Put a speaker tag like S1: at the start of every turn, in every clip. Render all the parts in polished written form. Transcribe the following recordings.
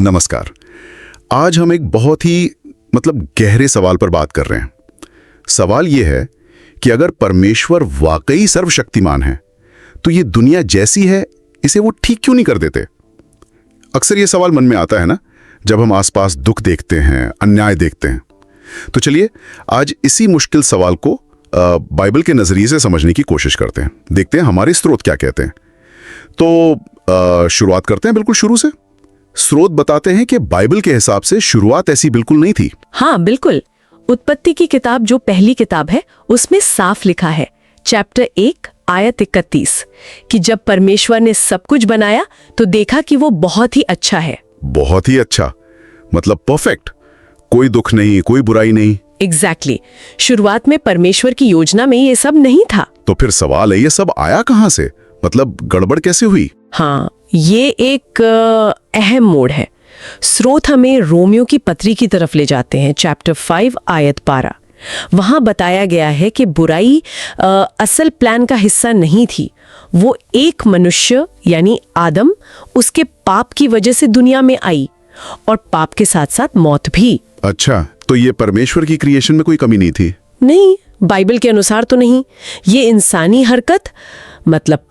S1: नमस्कार। आज हम एक बहुत ही गहरे सवाल पर बात कर रहे हैं। सवाल यह है कि अगर परमेश्वर वाकई सर्वशक्तिमान है तो ये दुनिया जैसी है इसे वो ठीक क्यों नहीं कर देते। अक्सर ये सवाल मन में आता है ना, जब हम आसपास दुख देखते हैं, अन्याय देखते हैं। तो चलिए आज इसी मुश्किल सवाल को बाइबल के नजरिए से समझने की कोशिश करते हैं। देखते हैं हमारे स्रोत क्या कहते हैं। तो शुरुआत करते हैं बिल्कुल शुरू से। स्रोत बताते हैं कि बाइबल के हिसाब से शुरुआत ऐसी बिल्कुल नहीं थी।
S2: हाँ बिल्कुल। उत्पत्ति की किताब जो पहली किताब है उसमें साफ लिखा है, चैप्टर 1 आयत 31, कि जब परमेश्वर ने सब कुछ बनाया तो देखा कि वो बहुत ही अच्छा है।
S1: बहुत ही अच्छा मतलब परफेक्ट, कोई दुख नहीं, कोई बुराई नहीं।
S2: एग्जैक्टली। शुरुआत में परमेश्वर की योजना में ये सब नहीं था।
S1: तो फिर सवाल है, ये सब आया कहां से? गड़बड़ कैसे हुई?
S2: हाँ, ये एक अहम मोड़ है। स्रोत हमें रोमियो की पत्री की तरफ ले जाते हैं, चैप्टर 5 आयत 12। वहां बताया गया है कि बुराई असल प्लान का हिस्सा नहीं थी। वो एक मनुष्य यानी आदम, उसके पाप की वजह से दुनिया में आई, और पाप के साथ साथ मौत भी।
S1: अच्छा, तो ये परमेश्वर की क्रिएशन में कोई कमी नहीं थी?
S2: नहीं, बाइबल के अनुसार तो नहीं। ये इंसानी हरकत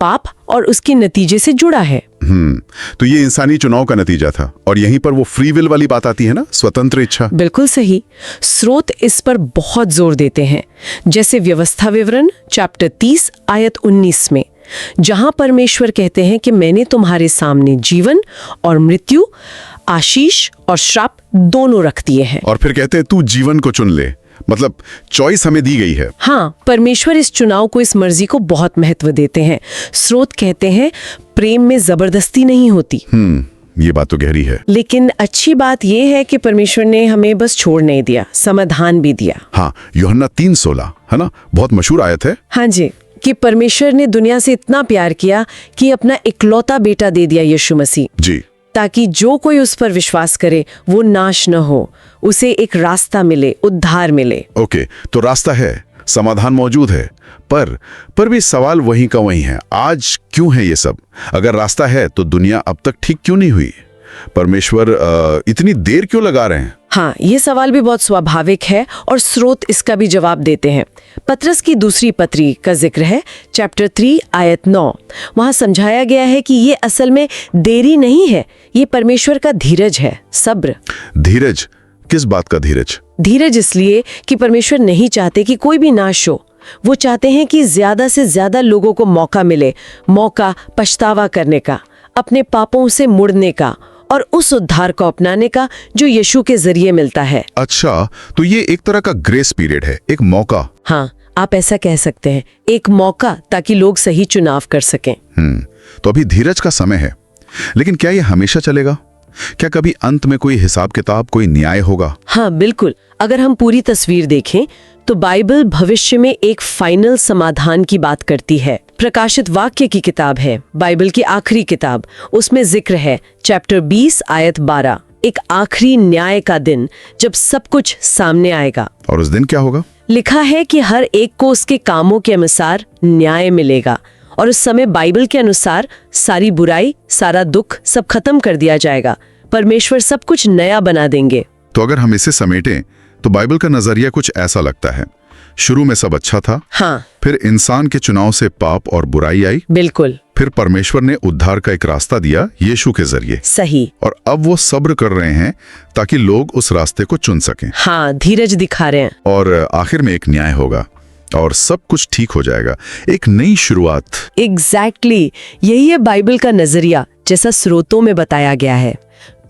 S2: पाप और उसके नतीजे से जुड़ा है।
S1: तो ये इंसानी चुनाव का नतीजा था, और यहीं पर वो फ्री विल वाली बात आती है ना, स्वतंत्र इच्छा।
S2: बिल्कुल सही। स्रोत इस पर बहुत जोर देते हैं, जैसे व्यवस्था विवरण चैप्टर 30 आयत 19 में, जहां परमेश्वर कहते हैं कि मैंने तुम्हारे सामने जीवन और मृत्यु, आशीष और श्राप दोनों रख दिए हैं।
S1: और फिर कहते हैं तू जीवन को चुन ले, चॉइस हमें दी गई है।
S2: हाँ, परमेश्वर इस चुनाव को, इस मर्जी को बहुत महत्व देते हैं। स्रोत कहते हैं प्रेम में जबरदस्ती नहीं होती।
S1: ये बात तो गहरी है।
S2: लेकिन अच्छी बात यह है कि परमेश्वर ने हमें बस छोड़ नहीं दिया, समाधान भी दिया।
S1: हाँ, यूहन्ना 3:16 है ना, बहुत मशहूर आयत है।
S2: हाँ जी, कि परमेश्वर ने दुनिया से इतना प्यार किया कि अपना इकलौता बेटा दे दिया, यीशु मसीह जी, ताकि जो कोई उस पर विश्वास करे वो नाश न हो, उसे एक रास्ता मिले, उद्धार मिले।
S1: ओके, तो रास्ता है, समाधान मौजूद है, पर भी सवाल वहीं का वहीं है। आज क्यों है ये सब? अगर रास्ता है तो दुनिया अब तक ठीक क्यों नहीं हुई? परमेश्वर इतनी देर क्यों लगा रहे हैं?
S2: हाँ, ये सवाल भी बहुत स्वाभाविक है और स्रोत इसका भी जवाब देते हैं। पतरस की दूसरी पत्री का जिक्र है, चैप्टर 3 आयत 9। वहां समझाया गया है कि ये असल में देरी नहीं है, ये परमेश्वर का धीरज है, सब्र।
S1: धीरज? किस बात का धीरज?
S2: धीरज इसलिए कि परमेश्वर नहीं चाहते कि कोई भी नाश हो। वो चाहते हैं कि ज्यादा से ज्यादा लोगों को मौका मिले, मौका पछतावा करने का, अपने पापों से मुड़ने का और उस उद्धार को अपनाने का जो यीशु के जरिए मिलता है।
S1: अच्छा, तो ये एक तरह का ग्रेस पीरियड है, एक मौका।
S2: हाँ, आप ऐसा कह सकते हैं, एक मौका, ताकि लोग सही चुनाव कर सकें।
S1: तो अभी धीरज का समय है, लेकिन क्या ये हमेशा चलेगा? क्या कभी अंत में कोई हिसाब किताब, कोई न्याय होगा?
S2: हाँ बिल्कुल। अगर हम पूरी तस्वीर देखें तो बाइबल भविष्य में एक फाइनल समाधान की बात करती है। प्रकाशित वाक्य की किताब है, बाइबल की आखिरी किताब, उसमें जिक्र है, चैप्टर 20 आयत 12, एक आखिरी न्याय का दिन जब सब कुछ सामने आएगा।
S1: और उस दिन क्या होगा? लिखा
S2: है कि हर एक को उसके कामों के अनुसार न्याय मिलेगा, और उस समय बाइबल के अनुसार सारी बुराई, सारा दुख सब खत्म कर दिया जाएगा। परमेश्वर सब कुछ नया बना देंगे।
S1: तो अगर हम इसे समेटें तो बाइबल का नजरिया कुछ ऐसा लगता है, शुरू में सब अच्छा था।
S2: हाँ,
S1: फिर इंसान के चुनाव से पाप और बुराई आई।
S2: बिल्कुल।
S1: फिर परमेश्वर ने उद्धार का एक रास्ता दिया यीशु के जरिए।
S2: सही।
S1: और अब वो सब्र कर रहे हैं ताकि लोग उस रास्ते को चुन सकें।
S2: हाँ, धीरज दिखा रहे हैं।
S1: और आखिर में एक न्याय होगा और सब कुछ ठीक हो जाएगा, एक नई शुरुआत।
S2: एग्जैक्टली, यही है बाइबल का नजरिया, जैसा स्रोतों में बताया गया है।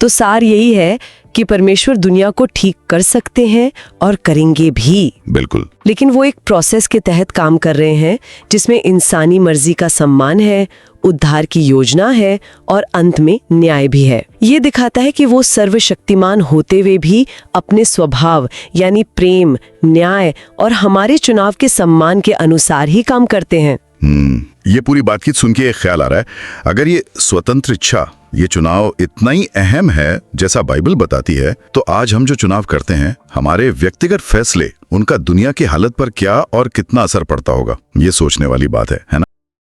S2: तो सार यही है कि परमेश्वर दुनिया को ठीक कर सकते हैं और करेंगे भी।
S1: बिल्कुल।
S2: लेकिन वो एक प्रोसेस के तहत काम कर रहे हैं, जिसमें इंसानी मर्जी का सम्मान है, उद्धार की योजना है और अंत में न्याय भी है। ये दिखाता है कि वो सर्वशक्तिमान होते हुए भी अपने स्वभाव यानी प्रेम, न्याय और हमारे चुनाव के सम्मान के अनुसार ही काम करते हैं।
S1: ये पूरी बातचीत सुन के एक ख्याल आ रहा है, अगर ये स्वतंत्र इच्छा, ये चुनाव इतना ही अहम है जैसा बाइबल बताती है, तो आज हम जो चुनाव करते हैं, हमारे व्यक्तिगत फैसले, उनका दुनिया की हालत पर क्या और कितना असर पड़ता होगा, ये सोचने वाली बात है ना?